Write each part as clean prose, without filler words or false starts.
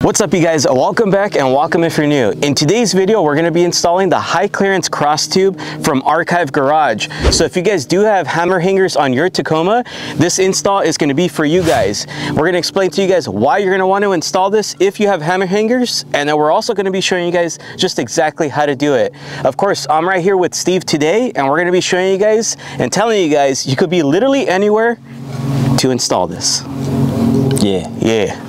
What's up you guys, welcome back and welcome if you're new. In today's video we're going to be installing the high clearance cross tube from Archive Garage. So if you guys do have hammer hangers on your Tacoma, this install is going to be for you guys. We're going to explain to you guys why you're going to want to install this if you have hammer hangers, and then we're also going to be showing you guys just exactly how to do it. Of course, I'm right here with Steve today and we're going to be showing you guys and telling you guys you could be literally anywhere to install this. Yeah.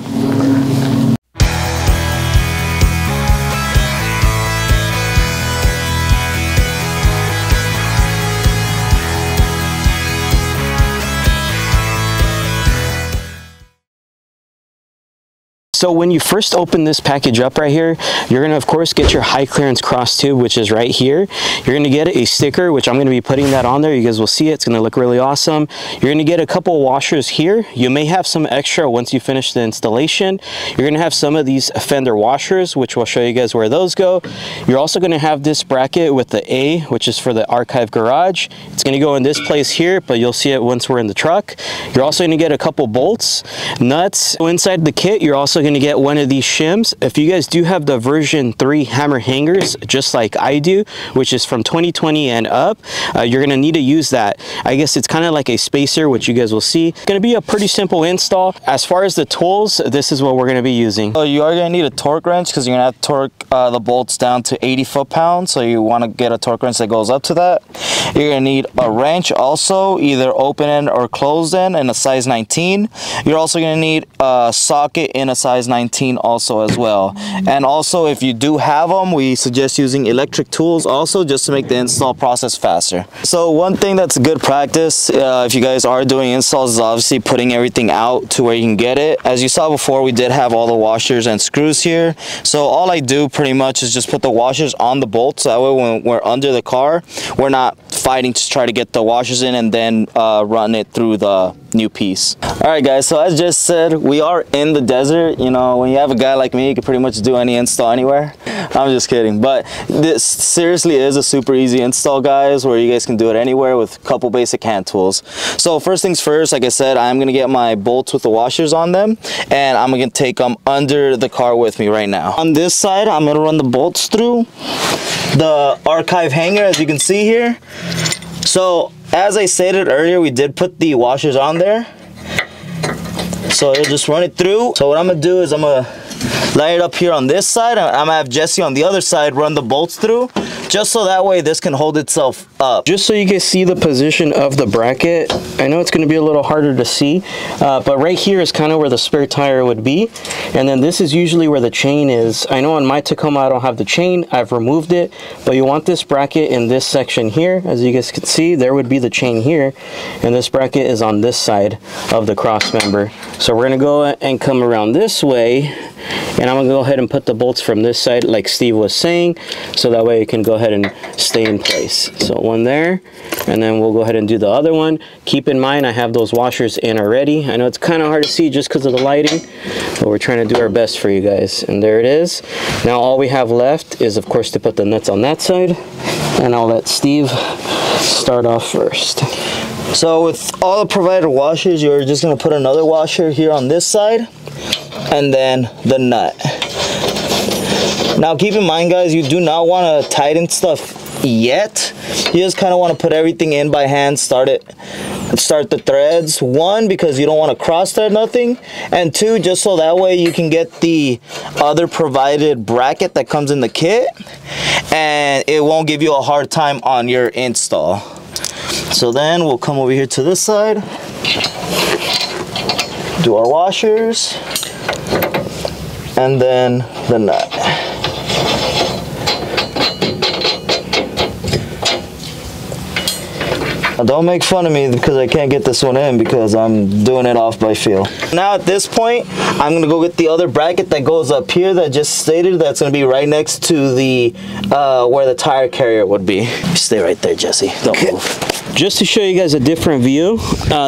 So when you first open this package up right here, you're going to of course get your high clearance cross tube, which is right here. You're going to get a sticker, which I'm going to be putting that on there. You guys will see it. It's going to look really awesome. You're going to get a couple washers here. You may have some extra once you finish the installation. You're going to have some of these fender washers, which we'll show you guys where those go. You're also going to have this bracket with the A, which is for the Archive Garage. It's going to go in this place here, but you'll see it once we're in the truck. You're also going to get a couple bolts, nuts. So inside the kit, you're also going to get one of these shims. If you guys do have the version 3 hammer hangers, just like I do, which is from 2020 and up, you're going to need to use that. I guess it's kind of like a spacer, which you guys will see. It's going to be a pretty simple install. As far as the tools, this is what we're going to be using. So you are going to need a torque wrench because you're going to have to torque the bolts down to 80 foot-pounds. So you want to get a torque wrench that goes up to that. You're going to need a wrench also, either open end or closed end, in a size 19. You're also going to need a socket in a size 19 also as well. And also, if you do have them, we suggest using electric tools also, just to make the install process faster. So one thing that's a good practice if you guys are doing installs is obviously putting everything out to where you can get it. As you saw before, we did have all the washers and screws here. So all I do pretty much is just put the washers on the bolts, so that way when we're under the car, we're not fighting to try to get the washers in and then run it through the new piece. All right guys, so as Jess said, we are in the desert. You know, when you have a guy like me, you can pretty much do any install anywhere. I'm just kidding, but this seriously is a super easy install, guys, where you guys can do it anywhere with a couple basic hand tools. So first things first, like I said, I'm gonna get my bolts with the washers on them, and I'm gonna take them under the car with me right now. On this side, I'm gonna run the bolts through the Archive hanger, as you can see here. So as I stated earlier, we did put the washers on there, so it'll just run it through. So what I'm gonna do is I'm gonna line it up here on this side. I'm gonna have Jesse on the other side run the bolts through, just so that way this can hold itself up. Just so you guys see the position of the bracket, I know it's going to be a little harder to see, but right here is kind of where the spare tire would be, and then this is usually where the chain is. I know on my Tacoma I don't have the chain, I've removed it, but you want this bracket in this section here. As you guys can see, there would be the chain here, and this bracket is on this side of the cross member. So we're going to go and come around this way, and I'm going to go ahead and put the bolts from this side like Steve was saying, so that way it can go ahead and stay in place. So one there, and then we'll go ahead and do the other one. Keep in mind I have those washers in already. I know it's kind of hard to see just because of the lighting, but we're trying to do our best for you guys. And there it is. Now all we have left is of course to put the nuts on that side, and I'll let Steve start off first. So with all the provided washers, you're just going to put another washer here on this side, and then the nut. Now keep in mind guys, you do not want to tighten stuff yet. You just kind of want to put everything in by hand, start the threads. One, because you don't want to cross thread nothing, and two, just so that way you can get the other provided bracket that comes in the kit, and it won't give you a hard time on your install. So then we'll come over here to this side, do our washers, and then the nut. Now don't make fun of me because I can't get this one in because I'm doing it off by feel. Now at this point, I'm gonna go get the other bracket that goes up here that just stated, that's gonna be right next to the where the tire carrier would be. Stay right there, Jesse. Don't move. Just to show you guys a different view,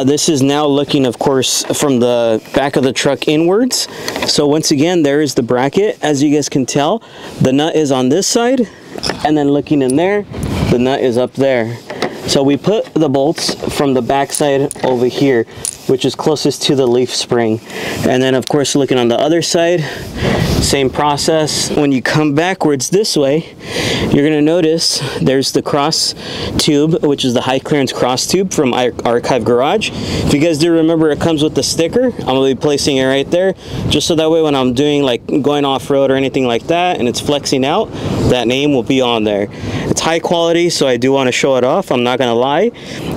this is now looking of course from the back of the truck inwards. So once again, there is the bracket. As you guys can tell, the nut is on this side, and then looking in there, the nut is up there. So we put the bolts from the back side over here, which is closest to the leaf spring. And then of course looking on the other side, Same process. When you come backwards this way, you're going to notice there's the cross tube, which is the high clearance cross tube from Archive Garage. If you guys do remember, it comes with the sticker. I'm going to be placing it right there, just so that way when I'm doing like going off-road or anything like that and it's flexing out, that name will be on there. It's high quality, so I do want to show it off, I'm not going to lie.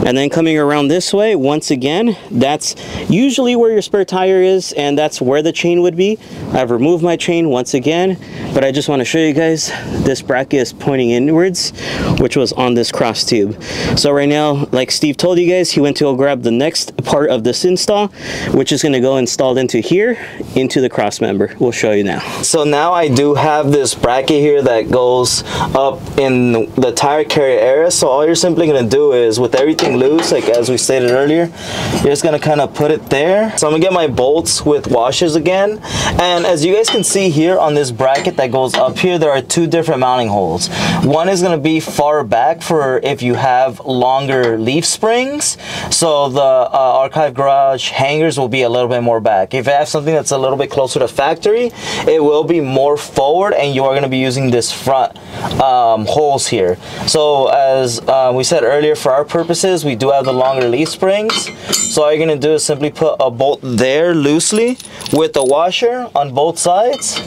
And then coming around this way, once again, that's usually where your spare tire is, and that's where the chain would be. I've removed my chain once again, but I just want to show you guys this bracket is pointing inwards, which was on this cross tube. So right now, like Steve told you guys, he went to go grab the next part of this install, which is going to go installed into here, into the cross member. We'll show you now. So now I do have this bracket here that goes up in the tire carrier area. So all you're simply going to do is, with everything loose, like as we stated earlier, you're just going to kind of put it there. So I'm going to get my bolts with washers again, and as you guys can see here on this bracket that goes up here, there are two different mounting holes. One is going to be far back for if you have longer leaf springs, so the Archive Garage hangers will be a little bit more back. If you have something that's a little bit closer to factory, it will be more forward, and you are going to be using this front holes here. So as we said earlier, for our purposes, we do have the longer leaf springs. So all you're going to do is simply put a bolt there loosely with the washer on both sides.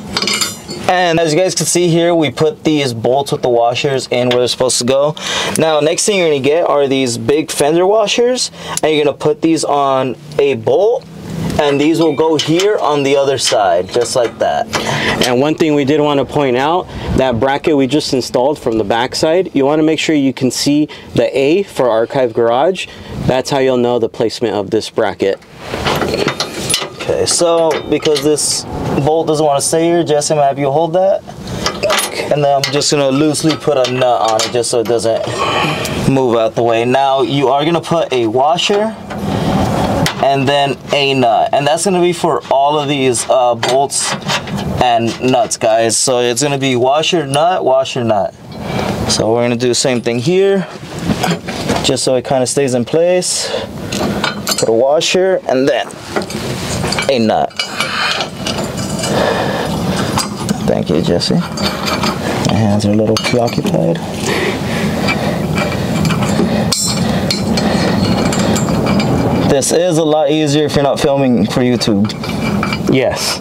And as you guys can see here, we put these bolts with the washers in where they're supposed to go. Now, next thing you're going to get are these big fender washers, and you're going to put these on a bolt, and these will go here on the other side, just like that. And one thing we did want to point out, that bracket we just installed from the back side, you want to make sure you can see the A for Archive Garage. That's how you'll know the placement of this bracket. Okay, so because this bolt doesn't want to stay here, Jesse, I'm gonna have you hold that. And then I'm just gonna loosely put a nut on it just so it doesn't move out the way. Now you are gonna put a washer and then a nut, and that's gonna be for all of these bolts and nuts, guys. So it's gonna be washer, nut, washer, nut. So we're gonna do the same thing here, just so it kind of stays in place. Put a washer and then a nut. Thank you, Jesse. My hands are a little preoccupied. This is a lot easier if you're not filming for YouTube. Yes.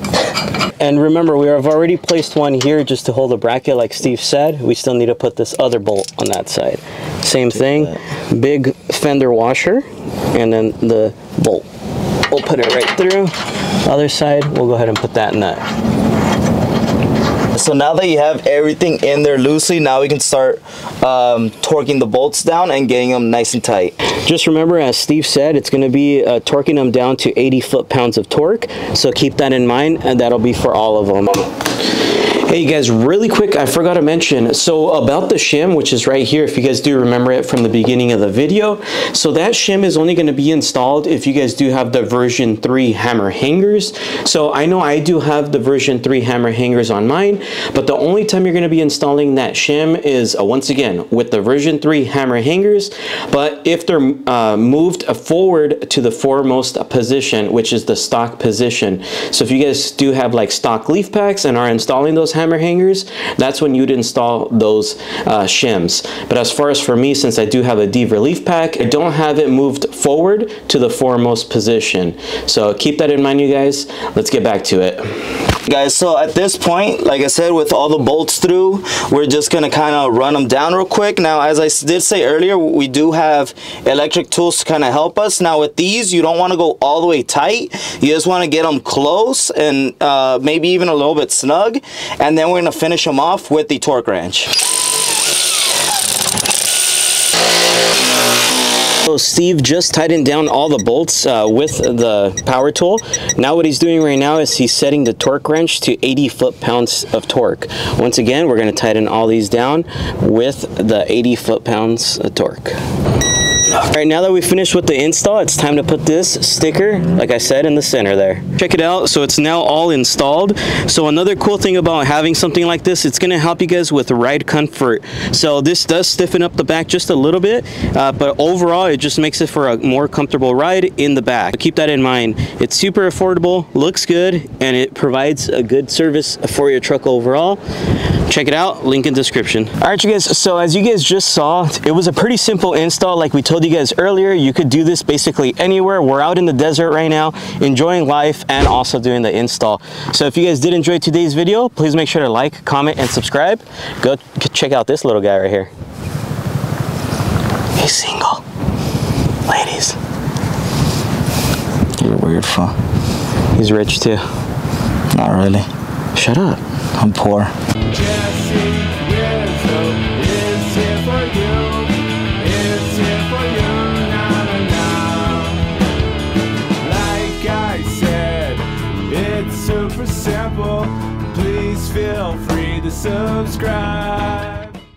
And remember, we have already placed one here just to hold the bracket like Steve said. We still need to put this other bolt on that side. Same thing, big fender washer, and then the bolt. We'll put it right through. Other side, we'll go ahead and put that nut. So now that you have everything in there loosely, now we can start torquing the bolts down and getting them nice and tight. Just remember, as Steve said, it's going to be torquing them down to 80 foot-pounds of torque. So keep that in mind, and that'll be for all of them. Hey guys, really quick, I forgot to mention, so about the shim, which is right here, if you guys do remember it from the beginning of the video, so that shim is only going to be installed if you guys do have the version 3 hammer hangers. So I know I do have the version 3 hammer hangers on mine, but the only time you're going to be installing that shim is, once again, with the version 3 hammer hangers, but if they're moved forward to the foremost position, which is the stock position. So if you guys do have like stock leaf packs and are installing those hammer hangers, that's when you'd install those shims. But as far as for me, since I do have a Deaver leaf pack, I don't have it moved forward to the foremost position. So keep that in mind, you guys. Let's get back to it. Guys, so at this point, like I said, with all the bolts through, we're just gonna kind of run them down real quick. Now, as I did say earlier, we do have electric tools to kind of help us. Now with these, you don't want to go all the way tight. You just want to get them close and maybe even a little bit snug. And then we're going to finish them off with the torque wrench. So Steve just tightened down all the bolts with the power tool. Now what he's doing right now is he's setting the torque wrench to 80 foot-pounds of torque. Once again, we're going to tighten all these down with the 80 foot-pounds of torque. All right, now that we finished with the install, it's time to put this sticker, like I said, in the center there. Check it out. So it's now all installed. So another cool thing about having something like this, it's going to help you guys with ride comfort. So this does stiffen up the back just a little bit, but overall it just makes it for a more comfortable ride in the back. Keep that in mind. It's super affordable, looks good, and it provides a good service for your truck overall. Check it out, link in description. All right, you guys, so as you guys just saw, it was a pretty simple install. Like we told you guys earlier, you could do this basically anywhere. We're out in the desert right now, enjoying life and also doing the install. So if you guys did enjoy today's video, please make sure to like, comment, and subscribe. Go check out this little guy right here. He's single. Ladies. You're a weird fool. He's rich too. Not really. Shut up. I'm poor. JesseRizo is here for you. It's here for you, Like I said, it's super simple. Please feel free to subscribe.